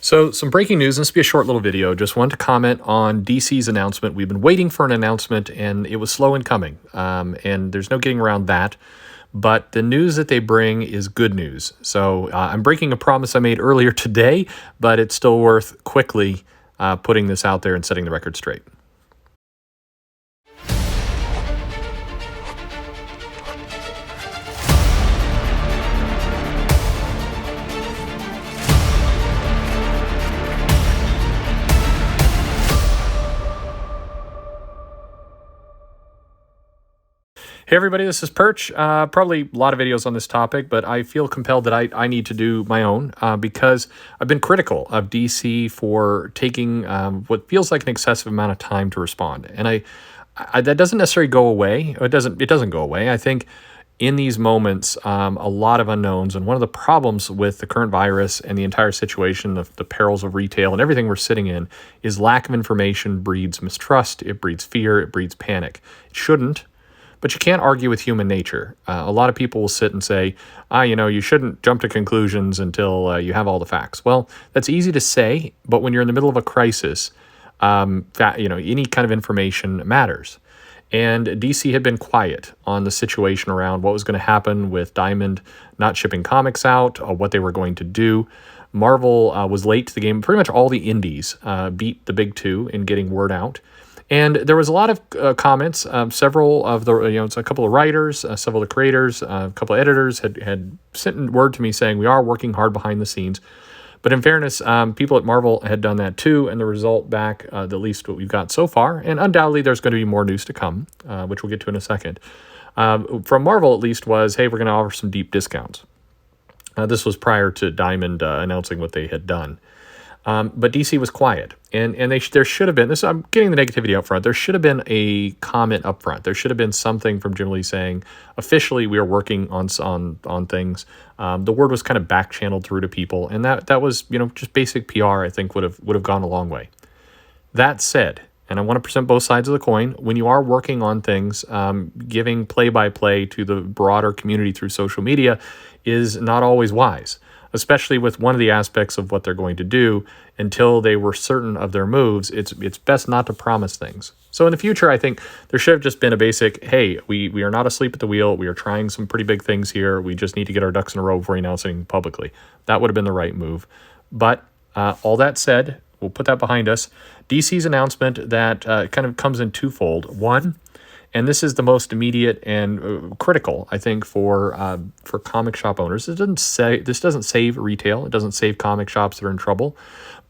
So some breaking news, and this will be a short little video. Just wanted to comment on DC's announcement. We've been waiting for an announcement, and it was slow in coming, and there's no getting around that. But the news that they bring is good news. So I'm breaking a promise I made earlier today, but it's still worth quickly putting this out there and setting the record straight. Hey everybody, this is Perch. Probably a lot of videos on this topic, but I feel compelled that I need to do my own because I've been critical of DC for taking what feels like an excessive amount of time to respond. And that doesn't necessarily go away. It doesn't go away. I think in these moments, a lot of unknowns, and one of the problems with the current virus and the entire situation, the perils of retail and everything we're sitting in, is lack of information breeds mistrust, it breeds fear, it breeds panic. It shouldn't. But you can't argue with human nature. A lot of people will sit and say, you shouldn't jump to conclusions until you have all the facts. Well, that's easy to say, but when you're in the middle of a crisis, any kind of information matters. And DC had been quiet on the situation around what was going to happen with Diamond not shipping comics out, or what they were going to do. Marvel was late to the game. Pretty much all the indies beat the big two in getting word out. And there was a lot of comments. Several of the, it's a couple of writers, several of the creators, a couple of editors had sent word to me saying we are working hard behind the scenes. But in fairness, people at Marvel had done that too, and the result back, at least what we've got so far, and undoubtedly there's going to be more news to come, which we'll get to in a second. From Marvel, at least, was, hey, we're going to offer some deep discounts. This was prior to Diamond announcing what they had done. But DC was quiet, and there should have been this. I'm getting the negativity up front. There should have been a comment up front. There should have been something from Jim Lee saying, officially, we are working on things. The word was kind of back channeled through to people, and that was just basic PR. I think would have gone a long way. That said, and I want to present both sides of the coin. When you are working on things, giving play-by-play to the broader community through social media is not always wise, especially with one of the aspects of what they're going to do. Until they were certain of their moves, it's best not to promise things. So in the future, I think there should have just been a basic, hey, we are not asleep at the wheel. We are trying some pretty big things here. We just need to get our ducks in a row before announcing publicly. That would have been the right move. But all that said, we'll put that behind us. DC's announcement that kind of comes in twofold. One, and this is the most immediate and critical, I think, for comic shop owners. This doesn't save retail. It doesn't save comic shops that are in trouble.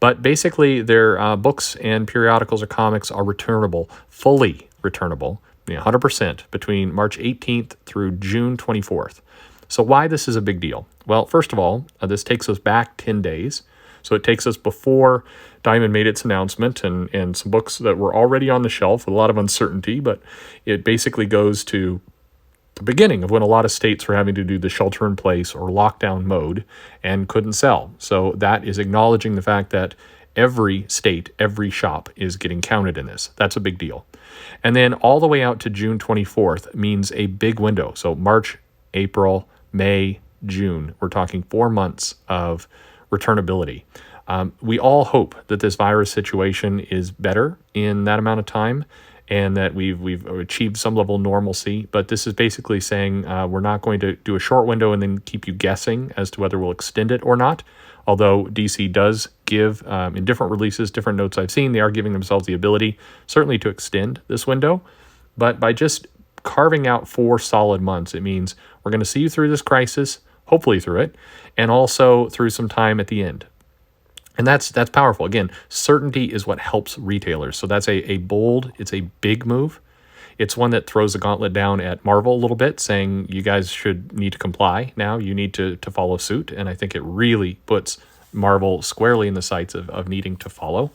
But basically, their books and periodicals or comics are returnable, fully returnable, 100% between March 18th through June 24th. So why this is a big deal? Well, first of all, this takes us back 10 days. So it takes us before Diamond made its announcement and some books that were already on the shelf with a lot of uncertainty, but it basically goes to the beginning of when a lot of states were having to do the shelter-in-place or lockdown mode and couldn't sell. So that is acknowledging the fact that every state, every shop is getting counted in this. That's a big deal. And then all the way out to June 24th means a big window. So March, April, May, June. We're talking 4 months of returnability. We all hope that this virus situation is better in that amount of time and that we've achieved some level of normalcy. But this is basically saying we're not going to do a short window and then keep you guessing as to whether we'll extend it or not. Although DC does give, in different releases, different notes I've seen, they are giving themselves the ability, certainly, to extend this window. But by just carving out 4 solid months, it means we're going to see you through this crisis, hopefully through it, and also through some time at the end. And that's powerful. Again, certainty is what helps retailers. So that's a bold, it's a big move. It's one that throws the gauntlet down at Marvel a little bit, saying you guys should need to comply now. You need to follow suit. And I think it really puts Marvel squarely in the sights of needing to follow.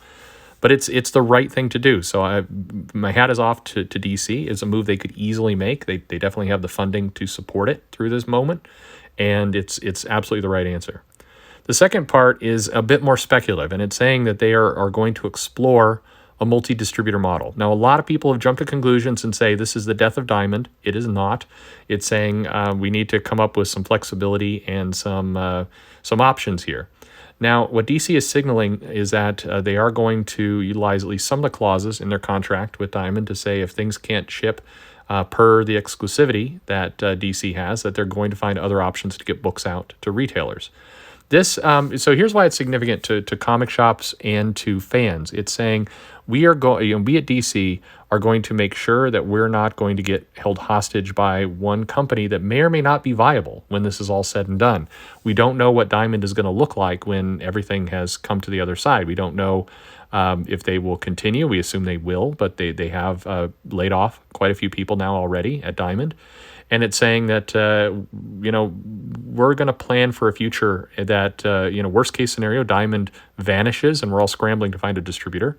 But it's the right thing to do. So my hat is off to DC. It's a move they could easily make. They definitely have the funding to support it through this moment. And it's absolutely the right answer. The second part is a bit more speculative, and it's saying that they are going to explore a multi-distributor model. Now, a lot of people have jumped to conclusions and say this is the death of Diamond. It is not. It's saying we need to come up with some flexibility and some options here. Now, what DC is signaling is that they are going to utilize at least some of the clauses in their contract with Diamond to say if things can't ship per the exclusivity that DC has, that they're going to find other options to get books out to retailers. This so here's why it's significant to comic shops and to fans. It's saying we at DC are going to make sure that we're not going to get held hostage by one company that may or may not be viable when this is all said and done. We don't know what Diamond is going to look like when everything has come to the other side. We don't know if they will continue. We assume they will, but they have laid off quite a few people now already at Diamond. And it's saying that, we're going to plan for a future that, worst case scenario, Diamond vanishes and we're all scrambling to find a distributor.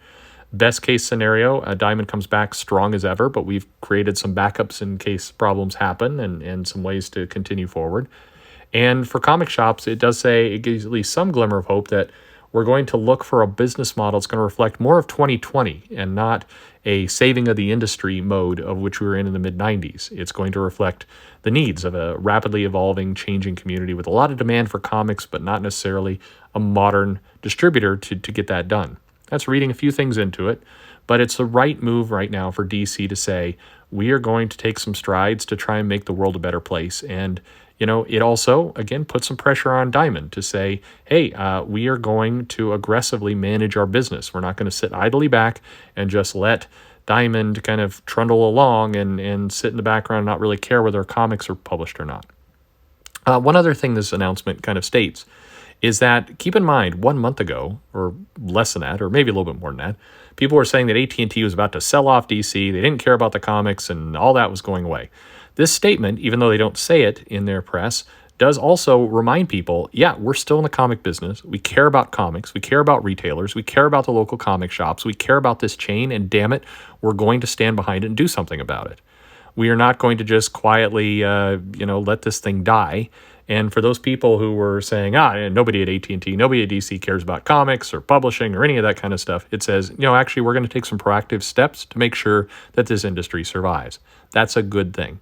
Best case scenario, Diamond comes back strong as ever, but we've created some backups in case problems happen and some ways to continue forward. And for comic shops, it does say, it gives at least some glimmer of hope that we're going to look for a business model that's going to reflect more of 2020 and not a saving of the industry mode of which we were in the mid-90s. It's going to reflect the needs of a rapidly evolving, changing community with a lot of demand for comics, but not necessarily a modern distributor to get that done. That's reading a few things into it, but it's the right move right now for DC to say, we are going to take some strides to try and make the world a better place. And it also, again, puts some pressure on Diamond to say, hey, we are going to aggressively manage our business. We're not going to sit idly back and just let Diamond kind of trundle along and sit in the background and not really care whether comics are published or not. One other thing this announcement kind of states is that, keep in mind, 1 month ago, or less than that, or maybe a little bit more than that, people were saying that AT&T was about to sell off DC, they didn't care about the comics, and all that was going away. This statement, even though they don't say it in their press, does also remind people, yeah, we're still in the comic business. We care about comics. We care about retailers. We care about the local comic shops. We care about this chain, and damn it, we're going to stand behind it and do something about it. We are not going to just quietly, let this thing die. And for those people who were saying, nobody at AT&T, nobody at DC cares about comics or publishing or any of that kind of stuff, it says, actually, we're going to take some proactive steps to make sure that this industry survives. That's a good thing.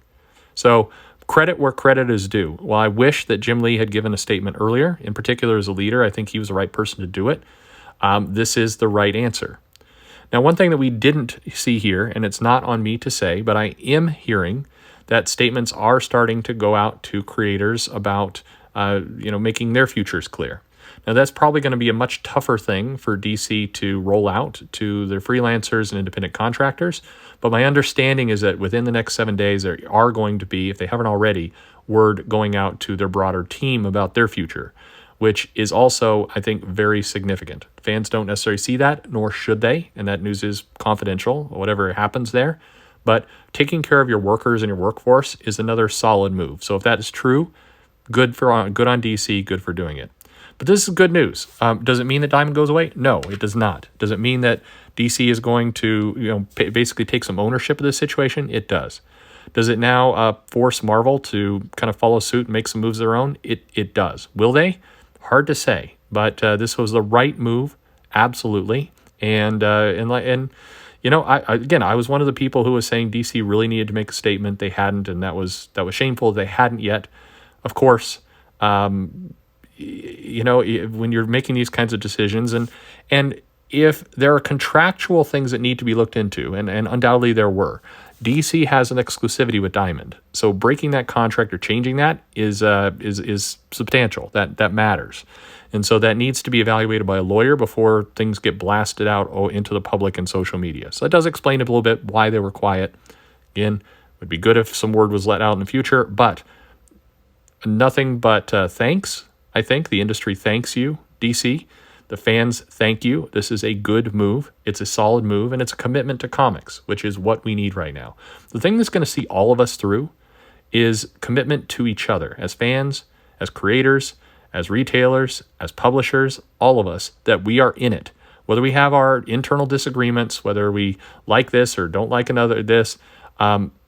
So credit where credit is due. While I wish that Jim Lee had given a statement earlier, in particular as a leader, I think he was the right person to do it. This is the right answer. Now, one thing that we didn't see here, and it's not on me to say, but I am hearing that statements are starting to go out to creators about, making their futures clear. Now, that's probably going to be a much tougher thing for DC to roll out to their freelancers and independent contractors. But my understanding is that within the next 7 days, there are going to be, if they haven't already, word going out to their broader team about their future, which is also, I think, very significant. Fans don't necessarily see that, nor should they, and that news is confidential, whatever happens there. But taking care of your workers and your workforce is another solid move. So if that is true, good on DC, good for doing it. But this is good news. Does it mean that Diamond goes away? No, it does not. Does it mean that DC is going to basically take some ownership of this situation? It does. Does it now force Marvel to kind of follow suit and make some moves of their own? It does. Will they? Hard to say. But this was the right move, absolutely. I was one of the people who was saying DC really needed to make a statement. They hadn't, and that was shameful. They hadn't yet. Of course, when you're making these kinds of decisions, and if there are contractual things that need to be looked into, and undoubtedly there were, DC has an exclusivity with Diamond. So breaking that contract or changing that is substantial. That matters. And so that needs to be evaluated by a lawyer before things get blasted out into the public and social media. So that does explain a little bit why they were quiet. Again, it would be good if some word was let out in the future, but nothing but thanks. I think the industry thanks you, DC. The fans thank you. This is a good move. It's a solid move, and it's a commitment to comics, which is what we need right now. The thing that's going to see all of us through is commitment to each other as fans, as creators, as retailers, as publishers, all of us, that we are in it. Whether we have our internal disagreements, whether we like this or don't like this,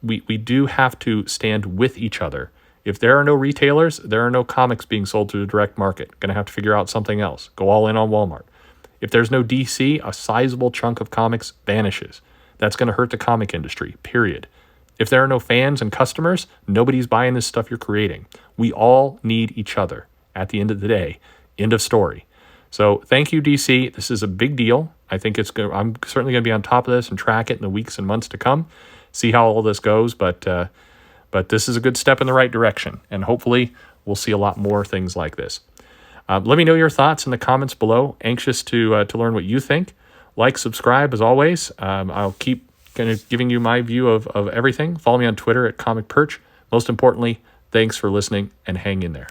we do have to stand with each other. If there are no retailers, there are no comics being sold through the direct market. Going to have to figure out something else. Go all in on Walmart. If there's no DC, a sizable chunk of comics vanishes. That's going to hurt the comic industry, period. If there are no fans and customers, nobody's buying this stuff you're creating. We all need each other at the end of the day. End of story. So thank you, DC. This is a big deal. I think it's good. I'm certainly going to be on top of this and track it in the weeks and months to come, see how all this goes. But this is a good step in the right direction, and hopefully we'll see a lot more things like this. Let me know your thoughts in the comments below. Anxious to learn what you think. Like, subscribe as always. I'll keep kind of giving you my view of everything. Follow me on Twitter at Comic Perch. Most importantly, thanks for listening, and hang in there.